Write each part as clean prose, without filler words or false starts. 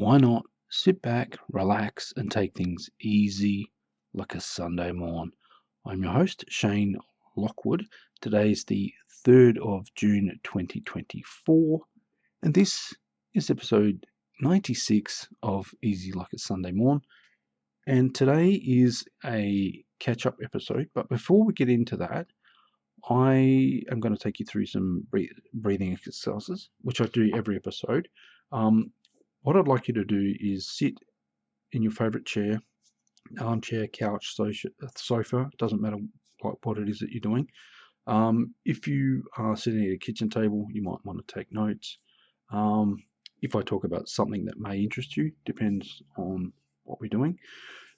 why not sit back, relax, and take things easy like a Sunday morn? I'm your host, Shane Lockwood. Today's the 3rd of June 2024, and this is episode 96 of Easy Like a Sunday Morn. And today is a catch-up episode, but before we get into that, I am going to take you through some breathing exercises, which I do every episode. What I'd like you to do is sit in your favorite chair, armchair, couch, sofa, doesn't matter what it is that you're doing. If you are sitting at a kitchen table, you might want to take notes. If I talk about something that may interest you, depends on what we're doing.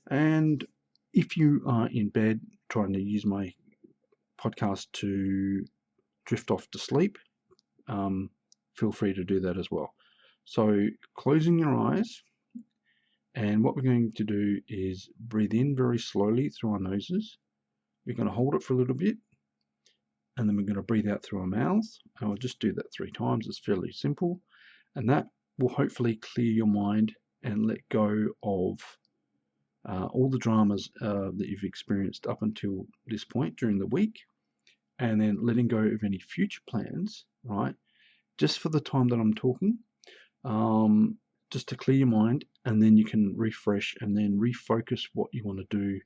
And if you are in bed trying to use my podcast to drift off to sleep, feel free to do that as well. So closing your eyes, and what we're going to do is breathe in very slowly through our noses. We're going to hold it for a little bit, and then we're going to breathe out through our mouths. And I'll just do that 3 times. It's fairly simple, and that will hopefully clear your mind and let go of all the dramas that you've experienced up until this point during the week, and then letting go of any future plans, right? Just for the time that I'm talking, just to clear your mind, and then you can refresh and then refocus what you want to do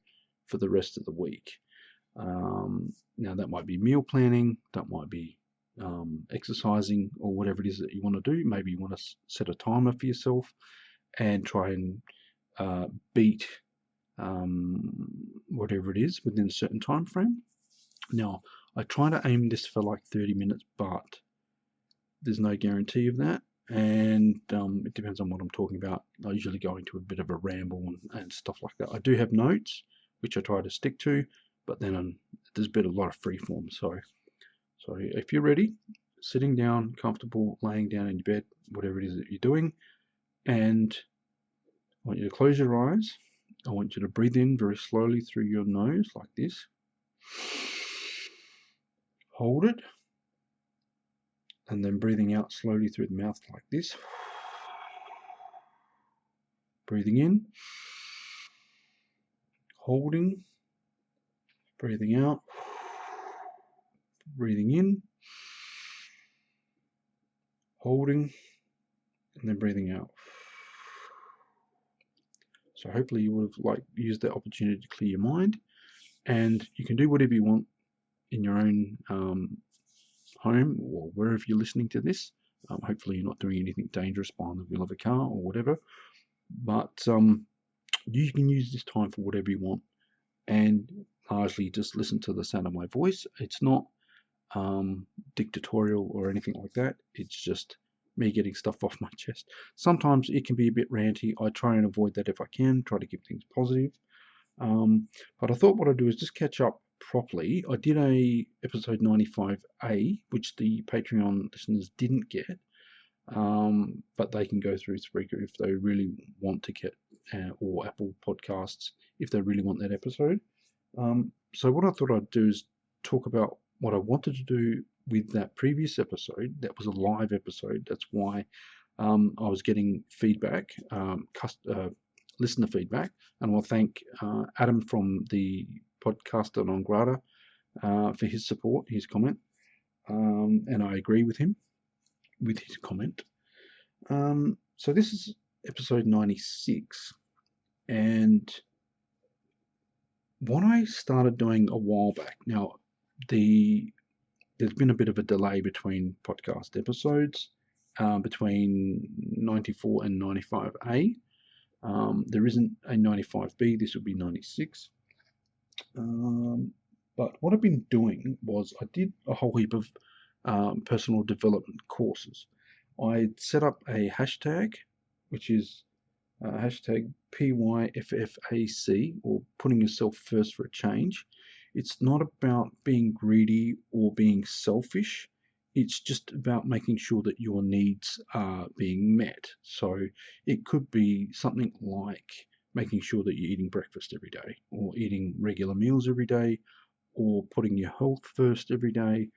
for the rest of the week. Now that might be meal planning, that might be exercising, or whatever it is that you want to do. Maybe you want to set a timer for yourself and try and beat whatever it is within a certain time frame. Now, I try to aim this for like 30 minutes, but there's no guarantee of that, and it depends on what I'm talking about. I usually go into a bit of a ramble and stuff like that. I do have notes, which I try to stick to, but then there's been a lot of free form. So if you're ready, sitting down, comfortable, laying down in your bed, whatever it is that you're doing, and I want you to close your eyes. I want you to breathe in very slowly through your nose like this. Hold it, and then breathing out slowly through the mouth like this. Breathing in, holding, breathing out, breathing in, holding, and then breathing out. So hopefully you would have used that opportunity to clear your mind, and you can do whatever you want in your own home or wherever you're listening to this. Hopefully you're not doing anything dangerous behind the wheel of a car or whatever, but you can use this time for whatever you want, and largely just listen to the sound of my voice. It's not dictatorial or anything like that. It's just me getting stuff off my chest. Sometimes it can be a bit ranty. I try and avoid that if I can, try to keep things positive. But I thought what I'd do is just catch up properly. I did a episode 95A, which the Patreon listeners didn't get, but they can go through Spreaker if they really want to get, or Apple Podcasts if they really want that episode. So what I thought I'd do is talk about what I wanted to do with that previous episode. That was a live episode. That's why I was getting feedback, listener feedback, and I want to thank Adam from the Podcaster Non Grata for his support, his comment, and I agree with him with his comment. So this is episode 96, and what I started doing a while back. Now, there's been a bit of a delay between podcast episodes, between 94 and 95A. There isn't a 95B, this would be 96. But what I've been doing was I did a whole heap of personal development courses. I set up a hashtag, which is hashtag PYFFAC, or putting yourself first for a change. It's not about being greedy or being selfish. It's just about making sure that your needs are being met. So it could be something like making sure that you're eating breakfast every day, or eating regular meals every day, or putting your health first every day,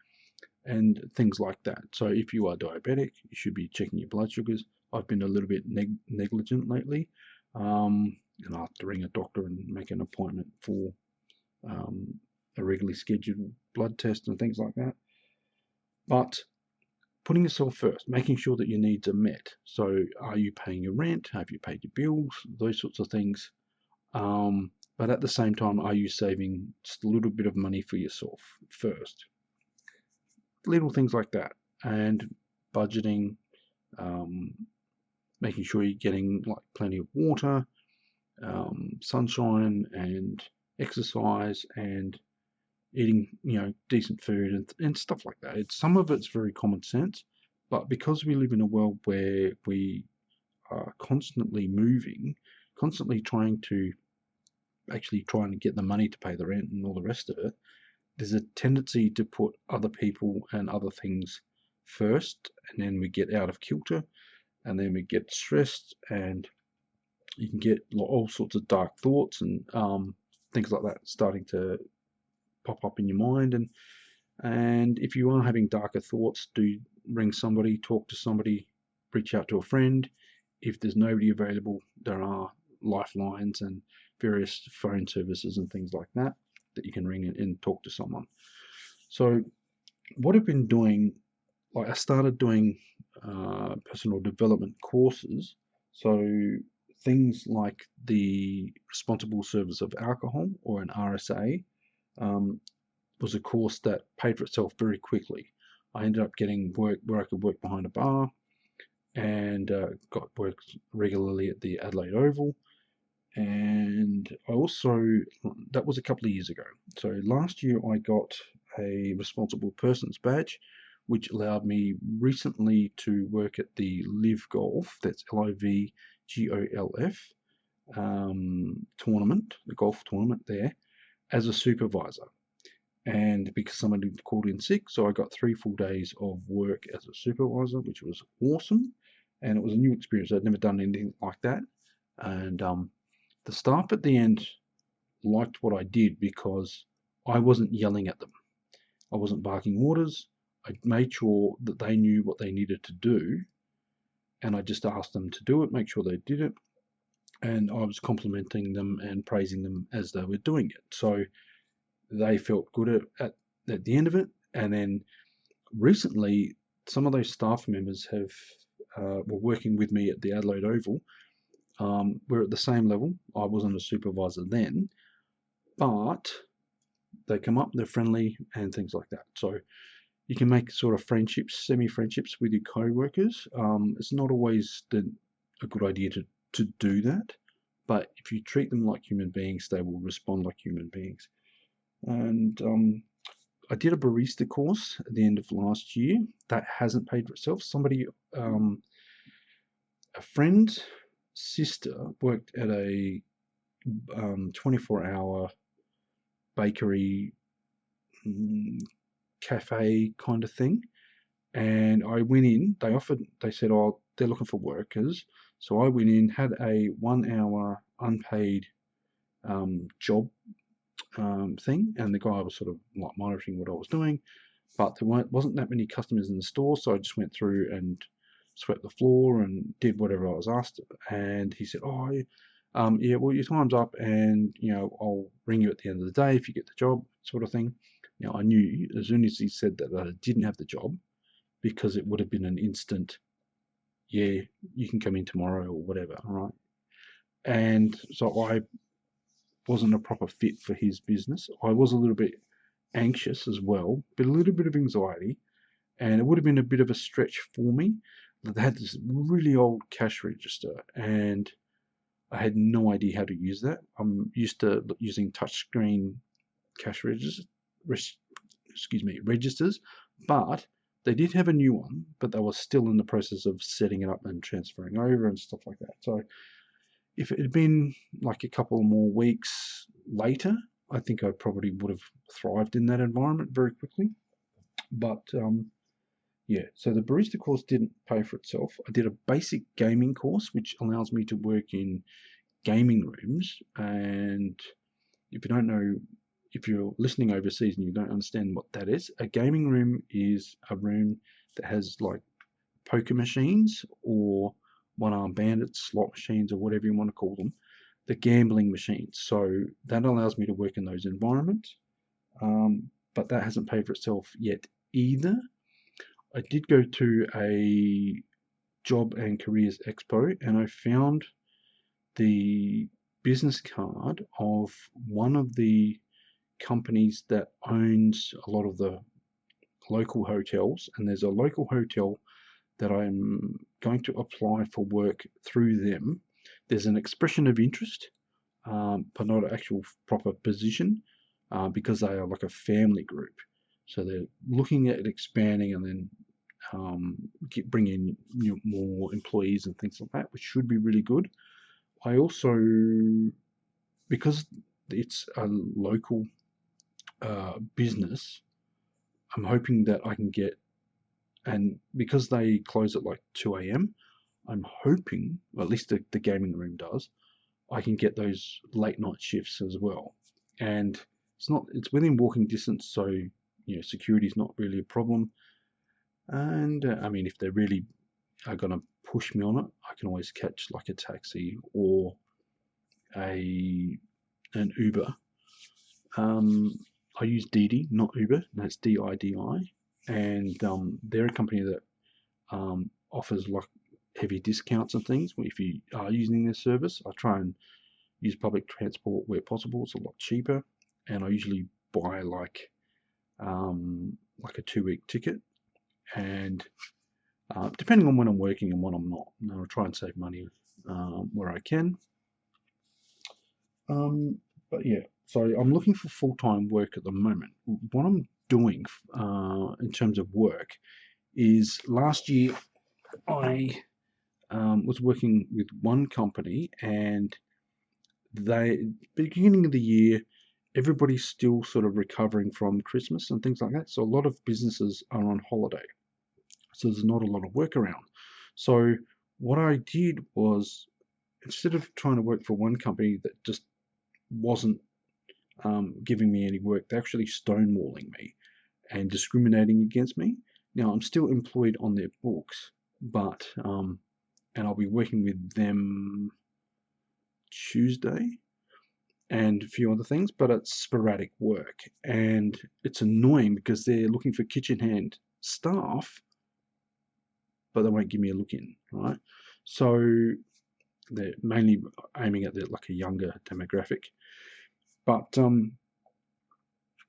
and things like that. So if you are diabetic, you should be checking your blood sugars. I've been a little bit negligent lately, and I have to ring a doctor and make an appointment for a regularly scheduled blood test and things like that. But putting yourself first, making sure that your needs are met. So, are you paying your rent? Have you paid your bills? Those sorts of things. But at the same time, are you saving just a little bit of money for yourself first? Little things like that, and budgeting, um, making sure you're getting like plenty of water, sunshine, and exercise, and eating decent food and stuff like that. Some of it's very common sense, but because we live in a world where we are constantly moving, constantly trying to get the money to pay the rent and all the rest of it, there's a tendency to put other people and other things first, and then we get out of kilter, and then we get stressed, and you can get all sorts of dark thoughts and things like that starting to pop up in your mind. And if you are having darker thoughts, do ring somebody, talk to somebody, reach out to a friend. If there's nobody available, there are lifelines and various phone services and things like that you can ring and talk to someone. So what I've been doing, like I started doing personal development courses. So things like the responsible service of alcohol, or an RSA, was a course that paid for itself very quickly. I ended up getting work where I could work behind a bar, and got work regularly at the Adelaide Oval. And I also, that was a couple of years ago. So last year I got a responsible persons badge, which allowed me recently to work at the Live Golf, that's LIVGOLF, tournament, the golf tournament there, as a supervisor. And because somebody called in sick, so I got 3 full days of work as a supervisor, which was awesome. And it was a new experience. I'd never done anything like that. And the staff at the end liked what I did because I wasn't yelling at them. I wasn't barking orders. I made sure that they knew what they needed to do, and I just asked them to do it, make sure they did it, and I was complimenting them and praising them as they were doing it. So they felt good at the end of it. And then recently, some of those staff members were working with me at the Adelaide Oval. We're at the same level. I wasn't a supervisor then, but they come up, they're friendly and things like that. So you can make sort of friendships, semi-friendships with your co-workers. It's not always a good idea to do that, but if you treat them like human beings, they will respond like human beings. And I did a barista course at the end of last year. That hasn't paid for itself. Somebody, a friend's sister worked at a 24-hour bakery cafe kind of thing, and I went in. They said, oh, they're looking for workers. So I went in, had a 1-hour unpaid job thing, and the guy was sort of like monitoring what I was doing, but there wasn't that many customers in the store, so I just went through and swept the floor and did whatever I was asked. And he said, oh, yeah, well, your time's up, and I'll ring you at the end of the day if you get the job, sort of thing. Now, I knew as soon as he said that I didn't have the job, because it would have been an instant, yeah, you can come in tomorrow or whatever, right? And so I wasn't a proper fit for his business. I was a little bit anxious as well, but a little bit of anxiety, and it would have been a bit of a stretch for me. They had this really old cash register, and I had no idea how to use that. I'm used to using touchscreen cash registers, but they did have a new one, but they were still in the process of setting it up and transferring over and stuff like that. So if it had been like a couple more weeks later, I think I probably would have thrived in that environment very quickly. But yeah, so the barista course didn't pay for itself. I did a basic gaming course, which allows me to work in gaming rooms. And if you don't know, if you're listening overseas and you don't understand what that is, a gaming room is a room that has like poker machines or one-armed bandits, slot machines, or whatever you want to call them, the gambling machines. So that allows me to work in those environments, but that hasn't paid for itself yet either. I did go to a job and careers expo, and I found the business card of one of the companies that owns a lot of the local hotels, and there's a local hotel that I'm going to apply for work through them. There's an expression of interest, but not an actual proper position, because they are like a family group. So they're looking at expanding and then bring in more employees and things like that, which should be really good. I also, because it's a local business, I'm hoping that I can get, and because they close at like 2 a.m., I'm hoping, well, at least the gaming room does, I can get those late night shifts as well. And it's within walking distance, so security is not really a problem. And I mean, if they really are going to push me on it, I can always catch like a taxi or an Uber. I use Didi, not Uber. That's Didi, and they're a company that offers like heavy discounts and things. If you are using their service, I try and use public transport where possible. It's a lot cheaper, and I usually buy like a 2-week ticket, and depending on when I'm working and when I'm not, I'll try and save money where I can. But yeah, so I'm looking for full-time work at the moment. What I'm doing in terms of work is last year I was working with one company, and beginning of the year, everybody's still sort of recovering from Christmas and things like that. So a lot of businesses are on holiday. So there's not a lot of work around. So what I did was, instead of trying to work for one company that just wasn't giving me any work, they're actually stonewalling me and discriminating against me. Now I'm still employed on their books, but and I'll be working with them Tuesday and a few other things, but it's sporadic work, and it's annoying because they're looking for kitchen hand staff, but they won't give me a look in, right? So they're mainly aiming at like a younger demographic, but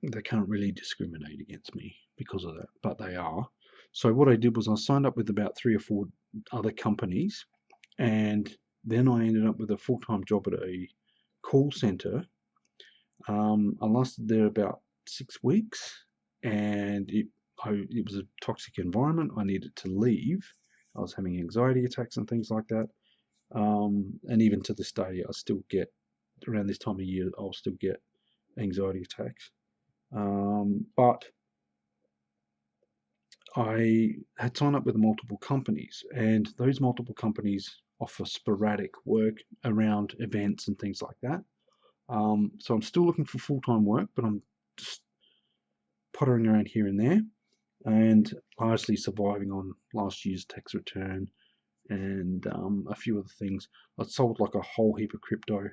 they can't really discriminate against me because of that, but they are. So what I did was I signed up with about 3 or 4 other companies, and then I ended up with a full-time job at a call center. I lasted there about 6 weeks, and it was a toxic environment. I needed to leave. I was having anxiety attacks and things like that. And even to this day, I still get, around this time of year, I'll still get anxiety attacks. But I had signed up with multiple companies, and those multiple companies offer sporadic work around events and things like that. So I'm still looking for full-time work, but I'm just pottering around here and there, and largely surviving on last year's tax return and a few other things. I sold like a whole heap of crypto,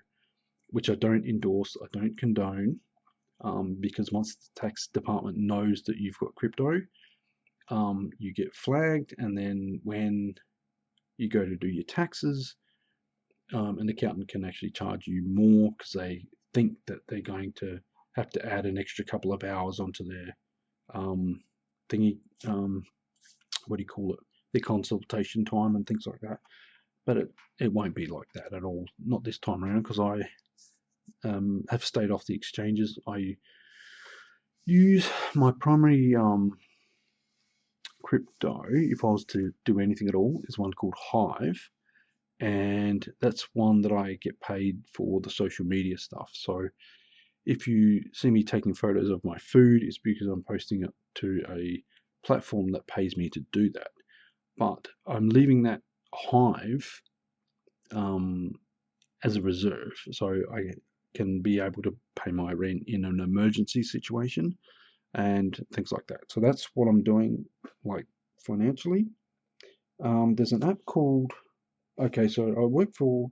which I don't endorse, I don't condone, because once the tax department knows that you've got crypto, you get flagged, and then when you go to do your taxes, an accountant can actually charge you more because they think that they're going to have to add an extra couple of hours onto their thingy, what do you call it, their consultation time and things like that. But it won't be like that at all, not this time around, because I have stayed off the exchanges. I use my primary crypto, if I was to do anything at all, is one called Hive, and that's one that I get paid for the social media stuff. So if you see me taking photos of my food, it's because I'm posting it to a platform that pays me to do that. But I'm leaving that Hive as a reserve, so I can be able to pay my rent in an emergency situation and things like that. So that's what I'm doing, like, financially. There's an app called Okay, so I work for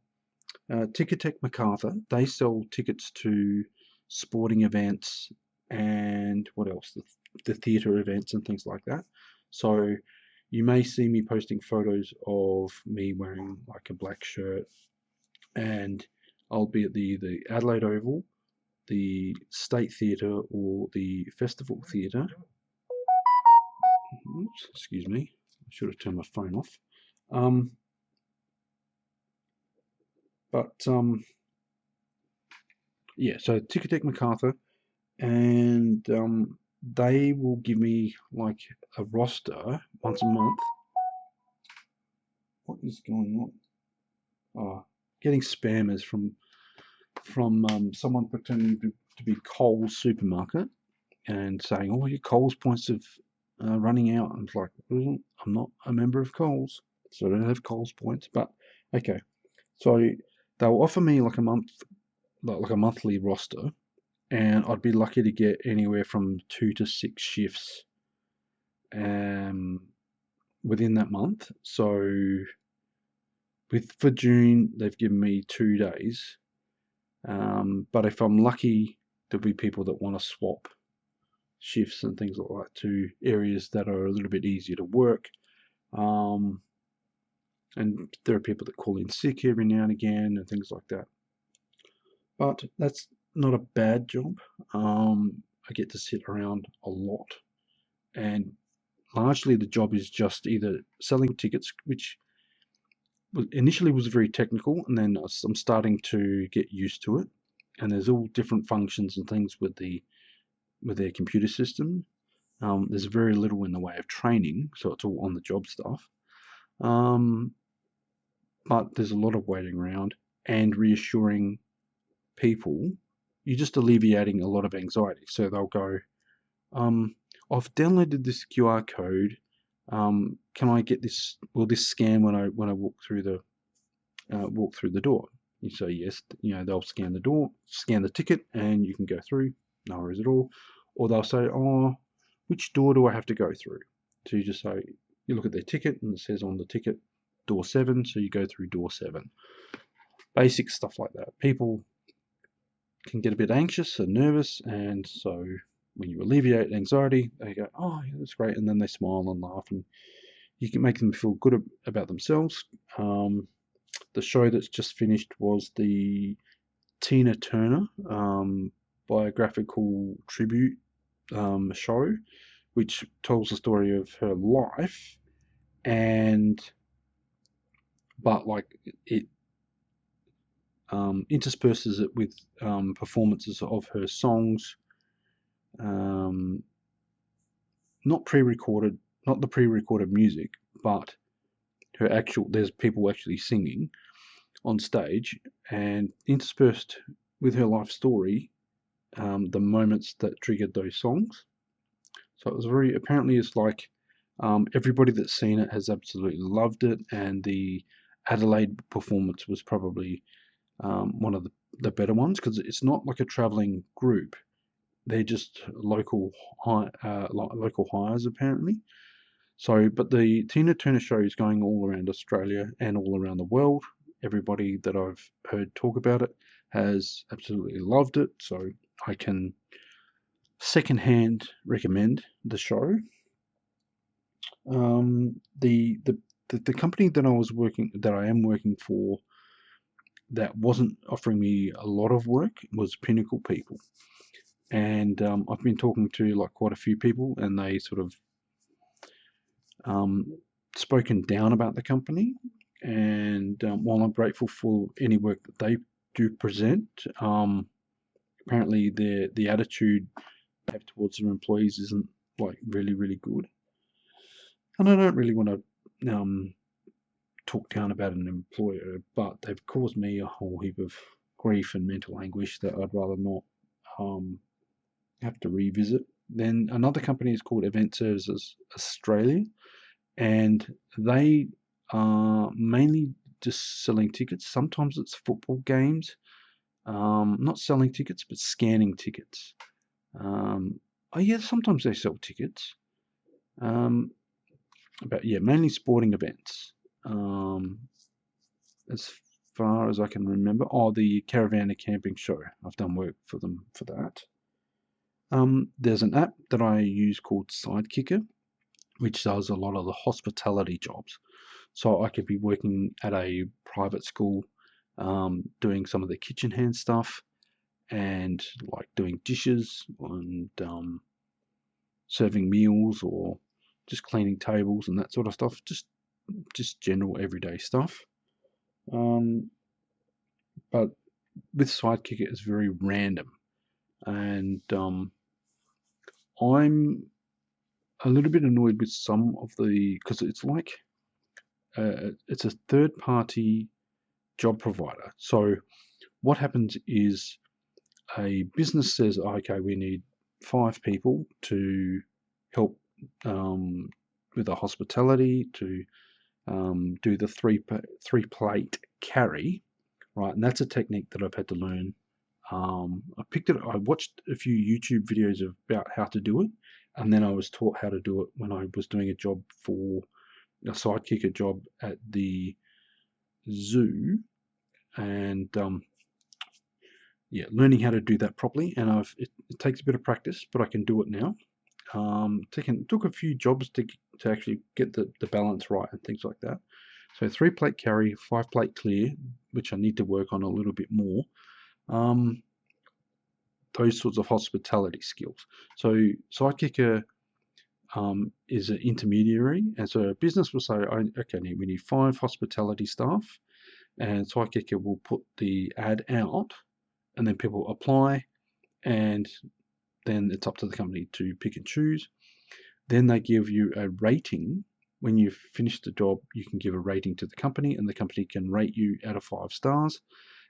Ticketek MacArthur. They sell tickets to sporting events and what else? The theatre events and things like that. So you may see me posting photos of me wearing like a black shirt, and I'll be at the Adelaide Oval, the State Theatre, or the Festival Theatre. Oops, excuse me. I should have turned my phone off. Um, but yeah, so Ticketek MacArthur, and they will give me like a roster once a month. What is going on? Oh, getting spammers from someone pretending to be Coles supermarket and saying, "Oh, your Coles points are running out." I'm like, "Well, I'm not a member of Coles, so I don't have Coles points." But okay, so they'll offer me like a month, like a monthly roster, and I'd be lucky to get anywhere from 2 to 6 shifts um, within that month. So for June, they've given me 2 days. But if I'm lucky, there'll be people that want to swap shifts and things like that to areas that are a little bit easier to work. And there are people that call in sick every now and again and things like that. But that's not a bad job. I get to sit around a lot, and largely the job is just either selling tickets, which initially was very technical, and then I'm starting to get used to it. And there's all different functions and things with their computer system. There's very little in the way of training, so it's all on the job stuff. Um, but there's a lot of waiting around and reassuring people. You're just alleviating a lot of anxiety. So they'll go, I've downloaded this QR code. Can I get this? Will this scan when I walk through the door? You say yes. They'll scan the ticket, and you can go through. No worries at all. Or they'll say, oh, which door do I have to go through? So you just say, you look at their ticket, and it says on the ticket, door 7. So you go through door 7. Basic stuff like that. People can get a bit anxious and nervous, and so when you alleviate anxiety, they go, oh, yeah, that's great, and then they smile and laugh, and you can make them feel good about themselves. The show that's just finished was the Tina Turner biographical tribute show, which tells the story of her life, but like it intersperses it with performances of her songs, not pre-recorded, not the pre-recorded music, but there's people actually singing on stage, and interspersed with her life story, the moments that triggered those songs. So it was apparently it's like everybody that's seen it has absolutely loved it, and the Adelaide performance was probably one of the better ones, because it's not like a traveling group. They're just local hires apparently. So, but the Tina Turner show is going all around Australia and all around the world. Everybody that I've heard talk about it has absolutely loved it. So I can secondhand recommend the show. The company that I am working for, that wasn't offering me a lot of work, was Pinnacle People. And I've been talking to like quite a few people, and they sort of spoken down about the company. And while I'm grateful for any work that they do present, apparently the attitude they have towards their employees isn't like really, really good. And I don't really want to talk down about an employer, but they've caused me a whole heap of grief and mental anguish that I'd rather not have to revisit. Then another company is called Event Services Australia, and they are mainly just selling tickets. Sometimes it's football games, not selling tickets, but scanning tickets. Oh yeah, sometimes they sell tickets, but yeah, mainly sporting events. as far as I can remember. Oh, the Caravan and Camping Show. I've done work for them for that. There's an app that I use called Sidekicker, which does a lot of the hospitality jobs. So I could be working at a private school, doing some of the kitchen hand stuff, and like doing dishes and serving meals, or just cleaning tables and that sort of stuff. Just general everyday stuff. But with Sidekicker, it's very random, and I'm a little bit annoyed with some of the, because it's like it's a third party job provider. So what happens is a business says, okay, we need 5 people to help with the hospitality, to do the three plate carry, right? And that's a technique that I've had to learn. I watched a few YouTube videos about how to do it, and then I was taught how to do it when I was doing a job for a Sidekicker job at the zoo, and yeah, learning how to do that properly. And it takes a bit of practice, but I can do it now. Took a few jobs to actually get the balance right and things like that. So 3 plate carry, 5 plate clear, which I need to work on a little bit more. Those sorts of hospitality skills. So Sidekicker is an intermediary, and so a business will say, okay, we need 5 hospitality staff, and Sidekicker will put the ad out, and then people apply, and then it's up to the company to pick and choose. Then they give you a rating. When you've finished the job, you can give a rating to the company, and the company can rate you out of 5 stars.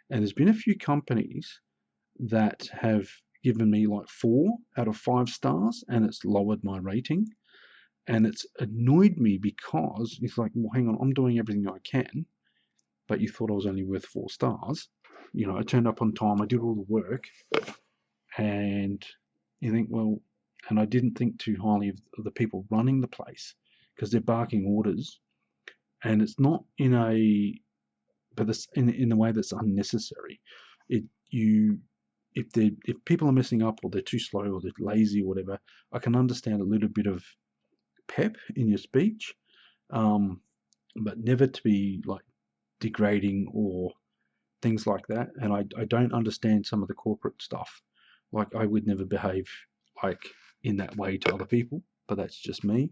And there's been a few companies that have given me like 4 out of 5 stars, and it's lowered my rating. And it's annoyed me because it's like, well, hang on, I'm doing everything I can, but you thought I was only worth 4 stars. You know, I turned up on time, I did all the work, and you think, well, and I didn't think too highly of the people running the place, because they're barking orders, and it's not in a, but it's in a way that's unnecessary. If people are messing up, or they're too slow, or they're lazy, or whatever, I can understand a little bit of pep in your speech, but never to be like degrading or things like that. And I don't understand some of the corporate stuff. Like, I would never behave like in that way to other people, but that's just me.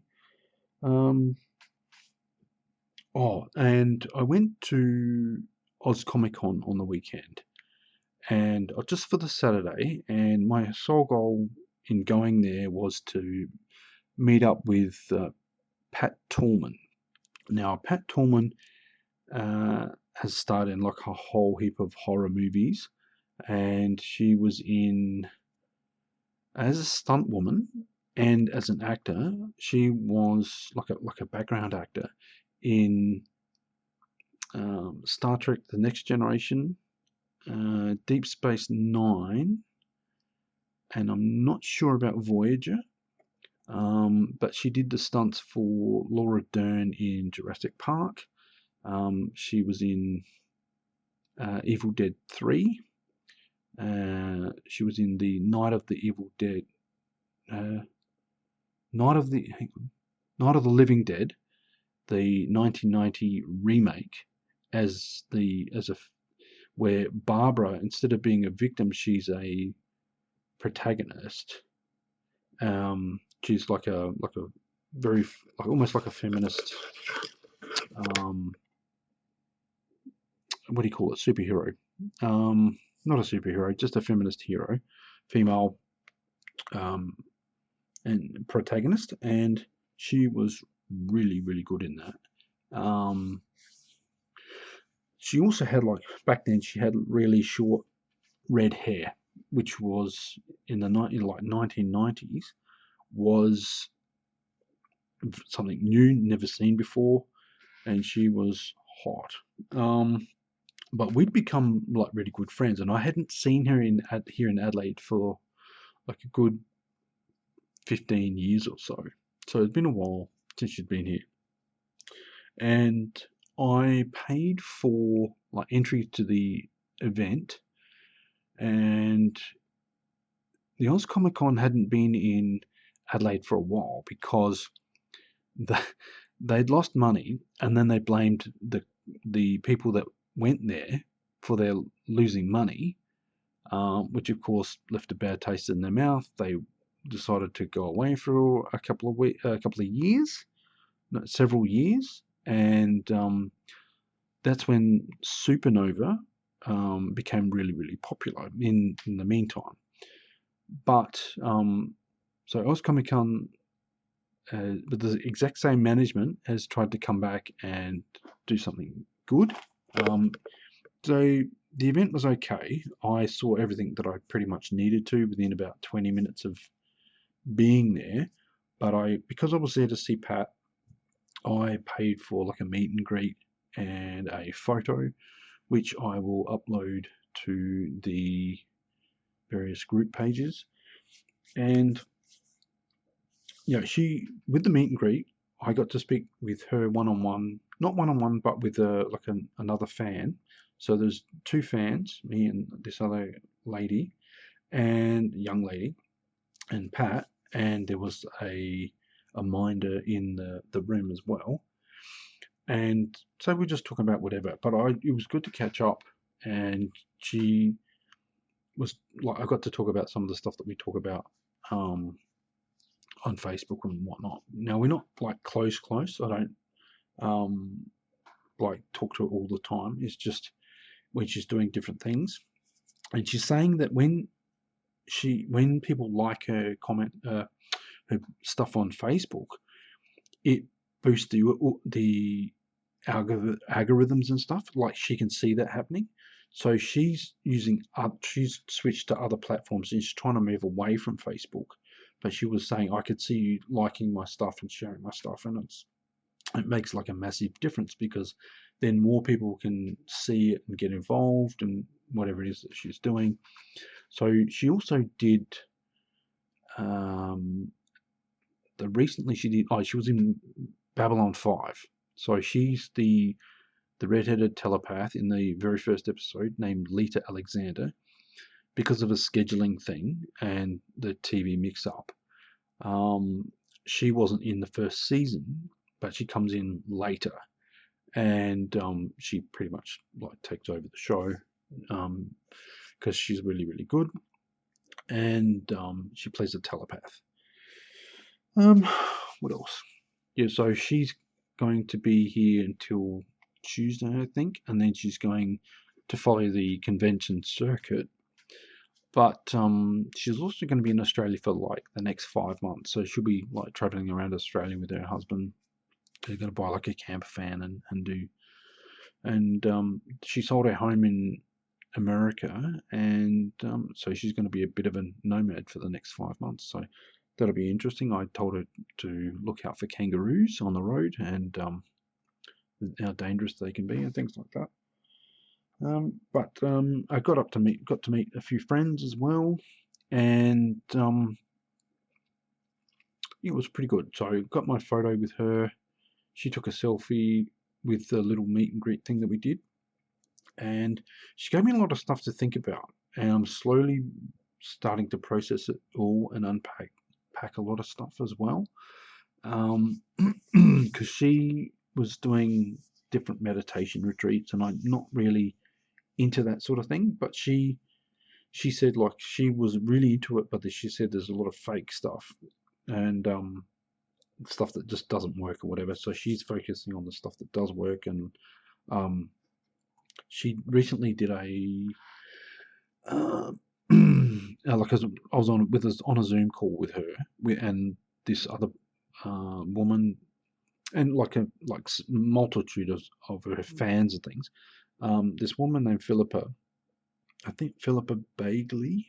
And I went to Oz ComiCon on the weekend, and just for the Saturday, and my sole goal in going there was to meet up with Pat Tallman. Now, Pat Tallman has starred in like a whole heap of horror movies, and she was in, as a stunt woman and as an actor, she was like a background actor in Star Trek: The Next Generation, Deep Space Nine, and I'm not sure about Voyager. But she did the stunts for Laura Dern in Jurassic Park. She was in Evil Dead 3. She was in the Night of the Evil Dead, Night of the Living Dead, the 1990 remake, where Barbara, instead of being a victim, she's a protagonist. She's like a very, like, almost like a feminist. What do you call it? Superhero. Not a superhero, just a feminist hero, female, and protagonist, and she was really, really good in that. She also had, like, back then she had really short red hair, which was in the 1990s, was something new, never seen before, and she was hot. But we'd become like really good friends, and I hadn't seen her here in Adelaide for like a good 15 years or so. So it's been a while since she'd been here. And I paid for like entry to the event, and the Oz ComiCon hadn't been in Adelaide for a while because the, they'd lost money, and then they blamed the people that went there for their losing money, which of course left a bad taste in their mouth. They decided to go away for a couple of years, no, several years, and that's when Supernova became really, really popular in the meantime. But so Oz Comic Con, with the exact same management, has tried to come back and do something good. So the event was okay. I saw everything that I pretty much needed to within about 20 minutes of being there. But because I was there to see Pat, I paid for like a meet and greet and a photo, which I will upload to the various group pages. And she, with the meet and greet, I got to speak with her one-on-one, not one-on-one, but with another fan. So there's two fans, me and this other lady, and young lady, and Pat, and there was a minder in the room as well. And so we're just talking about whatever. But it was good to catch up, and she was like, I got to talk about some of the stuff that we talk about on Facebook and whatnot. Now we're not like close. I don't like talk to her all the time. It's just when she's doing different things, and she's saying that when people like her comment, her stuff on Facebook, it boosts the algorithms and stuff. Like she can see that happening. So she's switched to other platforms, and she's trying to move away from Facebook. But she was saying, I could see you liking my stuff and sharing my stuff, and it makes like a massive difference because then more people can see it and get involved in whatever it is that she's doing. So she also did recently she was in Babylon 5. So she's the redheaded telepath in the very first episode, named Lita Alexander. Because of a scheduling thing and the TV mix-up, she wasn't in the first season, but she comes in later, and she pretty much like takes over the show because she's really, really good, and she plays a telepath. What else? Yeah, so she's going to be here until Tuesday, I think, and then she's going to follow the convention circuit. But she's also going to be in Australia for like the next 5 months. So she'll be like traveling around Australia with her husband. They're going to buy like a camper van and do. And she sold her home in America, and so she's going to be a bit of a nomad for the next 5 months. So that'll be interesting. I told her to look out for kangaroos on the road and how dangerous they can be and things like that. But I got to meet a few friends as well, and it was pretty good. So I got my photo with her. She took a selfie with the little meet and greet thing that we did, and she gave me a lot of stuff to think about. And I'm slowly starting to process it all and unpack a lot of stuff as well, because she was doing different meditation retreats, and I'm not really into that sort of thing, but she said like she was really into it, but she said there's a lot of fake stuff and stuff that just doesn't work or whatever. So she's focusing on the stuff that does work, and she recently did a like I was on a Zoom call with her and this other woman, and like a multitude of her fans and things. This woman named Philippa, I think Philippa Bagley,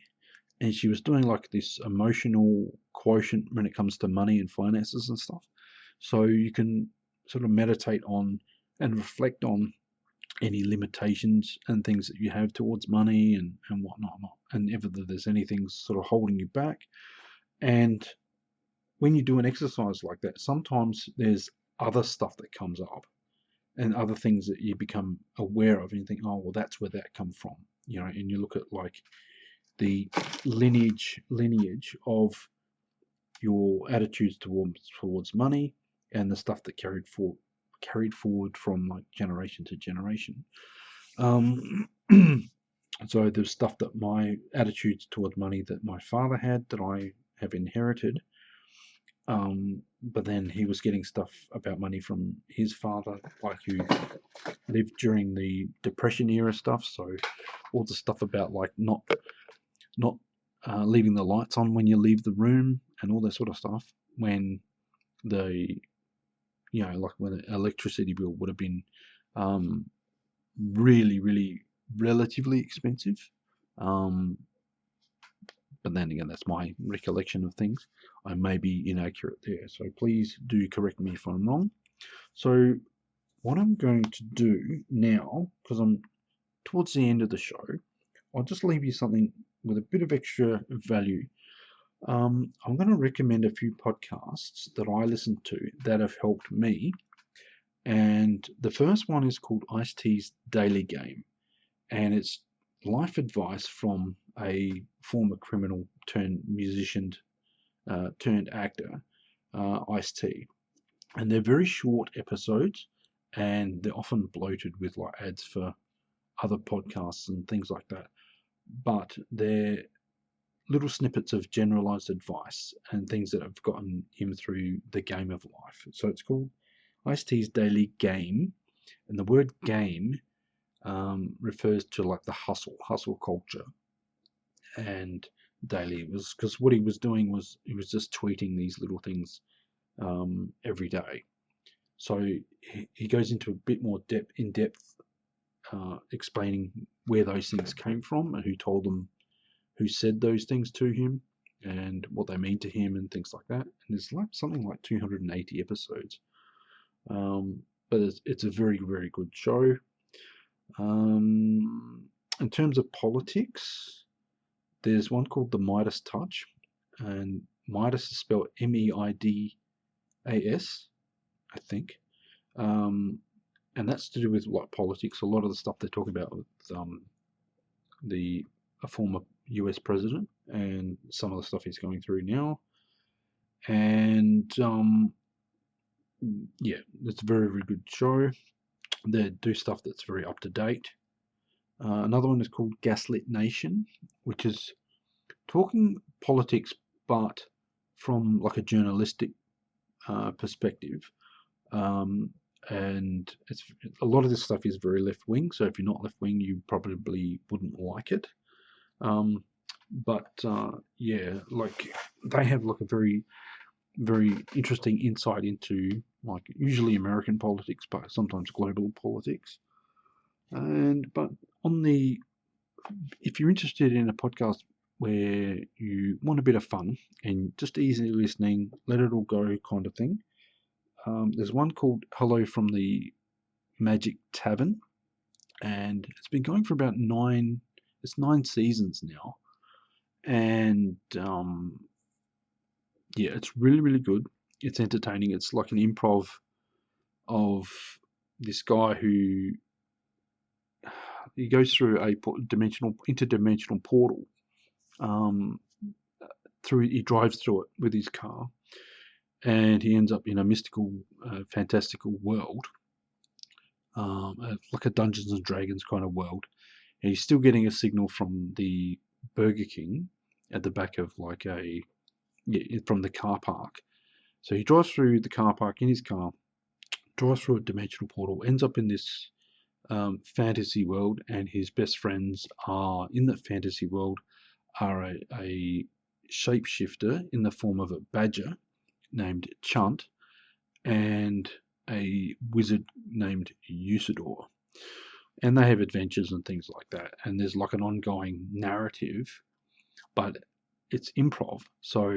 and she was doing like this emotional quotient when it comes to money and finances and stuff. So you can sort of meditate on and reflect on any limitations and things that you have towards money and whatnot, and if there's anything sort of holding you back. And when you do an exercise like that, sometimes there's other stuff that comes up, and other things that you become aware of, and you think, oh, well, that's where that come from, and you look at like the lineage of your attitudes towards money and the stuff that carried forward from like generation to generation. So there's stuff that my attitudes towards money that my father had that I have inherited. But then he was getting stuff about money from his father, like who lived during the Depression era stuff. So all the stuff about like not leaving the lights on when you leave the room and all that sort of stuff, when like when the electricity bill would have been really, really relatively expensive. But then again, that's my recollection of things. I may be inaccurate there, so please do correct me if I'm wrong. So what I'm going to do now, because I'm towards the end of the show, I'll just leave you something with a bit of extra value. I'm going to recommend a few podcasts that I listen to that have helped me. And the first one is called Ice-T's Daily Game. And it's life advice from a former criminal turned musician turned actor, Ice-T. And they're very short episodes, and they're often bloated with like ads for other podcasts and things like that. But they're little snippets of generalized advice and things that have gotten him through the game of life. So it's called Ice-T's Daily Game, and the word game refers to like the hustle culture. And daily was because what he was doing was he was just tweeting these little things every day. So he goes into a bit more in depth, explaining where those things came from and who told them, who said those things to him, and what they mean to him, and things like that. And there's like something like 280 episodes. But it's a very, very good show. In terms of politics, there's one called The Midas Touch, and Midas is spelled Meidas, I think. And that's to do with like politics. A lot of the stuff they talk about with a former US president and some of the stuff he's going through now. And yeah, it's a very, very good show. They do stuff that's very up to date. Another one is called Gaslit Nation, which is talking politics, but from like a journalistic perspective. And it's a lot of this stuff is very left wing. So if you're not left wing, you probably wouldn't like it. Yeah, like they have like a very, very interesting insight into like usually American politics, but sometimes global politics. But if you're interested in a podcast where you want a bit of fun and just easy listening, let it all go kind of thing, there's one called Hello from the Magic Tavern, and it's been going for about 9 seasons now. And yeah, it's really, really good. It's entertaining. It's like an improv of this guy who he goes through a interdimensional portal. He drives through it with his car, and he ends up in a mystical, fantastical world, like a Dungeons and Dragons kind of world. And he's still getting a signal from the Burger King at the back of like from the car park. So he drives through the car park in his car, drives through a dimensional portal, ends up in this fantasy world, and his best friends are in that fantasy world are a shapeshifter in the form of a badger named Chunt and a wizard named Usador. And they have adventures and things like that. And there's like an ongoing narrative, but it's improv. So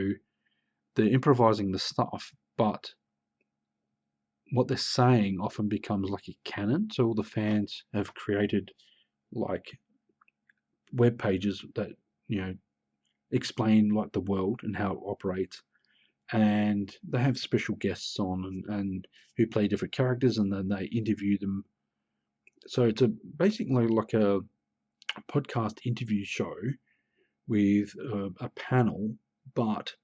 they're improvising the stuff, but what they're saying often becomes like a canon. So all the fans have created like web pages that explain like the world and how it operates, and they have special guests on and who play different characters, and then they interview them. So it's basically like a podcast interview show with a panel, but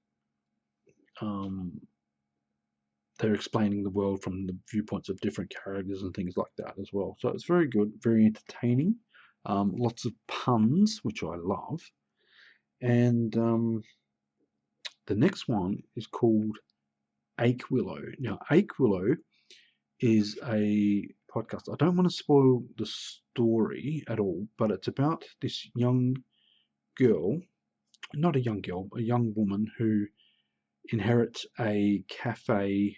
they're explaining the world from the viewpoints of different characters and things like that as well. So it's very good, very entertaining. Lots of puns, which I love. And the next one is called Ake Willow. Now, Ake Willow is a podcast. I don't want to spoil the story at all, but it's about this young girl, not a young girl, a young woman who inherits a cafe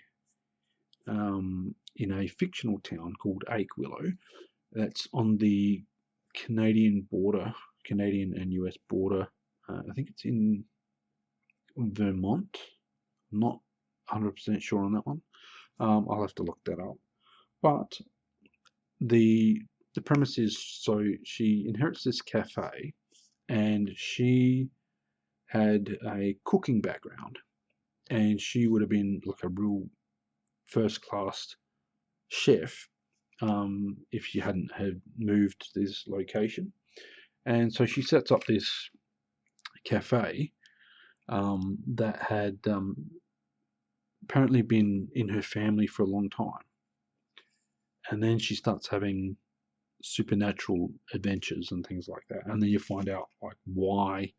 in a fictional town called Ake Willow that's on the Canadian border, Canadian and US border. I think it's in Vermont. I'm not 100% sure on that one. I'll have to look that up. But the premise is, so she inherits this cafe, and she had a cooking background, and she would have been like a real first-class chef if she hadn't had moved to this location. And so she sets up this cafe that had apparently been in her family for a long time. And then she starts having supernatural adventures and things like that. And then you find out like why,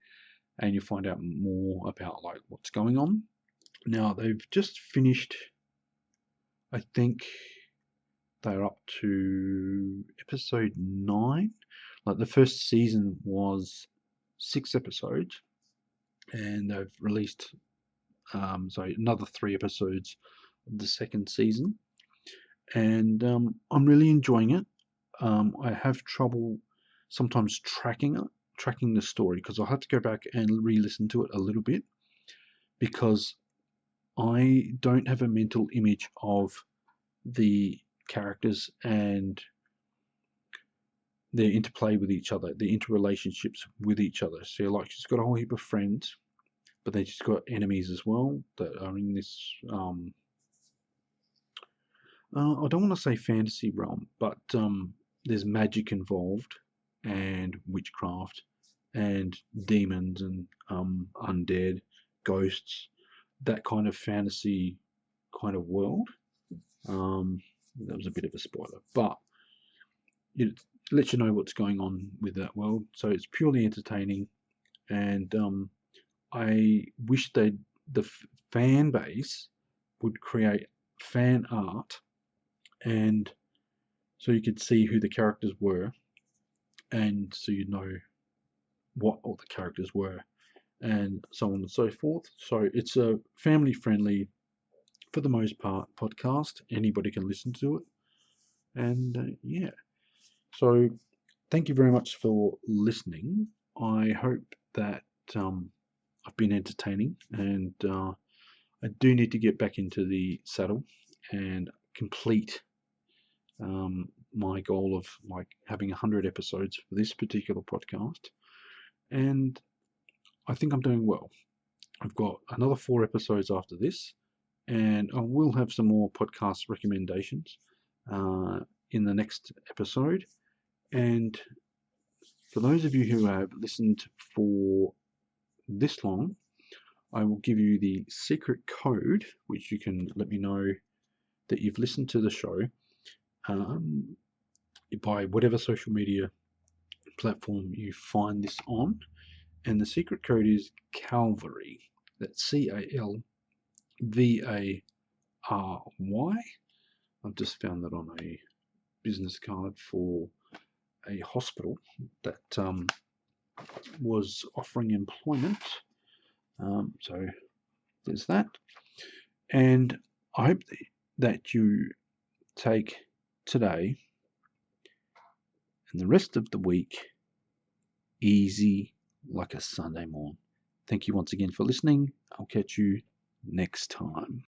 and you find out more about like what's going on. Now they've just finished, I think they're up to episode 9. Like the first season was 6 episodes, and they've released another 3 episodes of the second season, and I'm really enjoying it. I have trouble sometimes tracking the story, because I'll have to go back and re-listen to it a little bit, because I don't have a mental image of the characters and their interplay with each other, the interrelationships with each other. So like she's got a whole heap of friends, but then she's got enemies as well that are in this I don't want to say fantasy realm, but there's magic involved, and witchcraft, and demons, and undead, ghosts, that kind of fantasy kind of world. That was a bit of a spoiler, but it lets you know what's going on with that world. So it's purely entertaining, and I wish the fan base would create fan art, and so you could see who the characters were, and so you'd know what all the characters were, and so on and so forth. So it's a family friendly, for the most part, podcast. Anybody can listen to it, and yeah. So thank you very much for listening. I hope that I've been entertaining, and I do need to get back into the saddle and complete my goal of like having 100 episodes for this particular podcast, and I think I'm doing well. I've got another 4 episodes after this, and I will have some more podcast recommendations in the next episode. And for those of you who have listened for this long, I will give you the secret code, which you can let me know that you've listened to the show by whatever social media platform you find this on. And the secret code is Calvary. That's CALVARY. I've just found that on a business card for a hospital that was offering employment. So there's that. And I hope that you take today and the rest of the week easy like a Sunday morn. Thank you once again for listening. I'll catch you next time.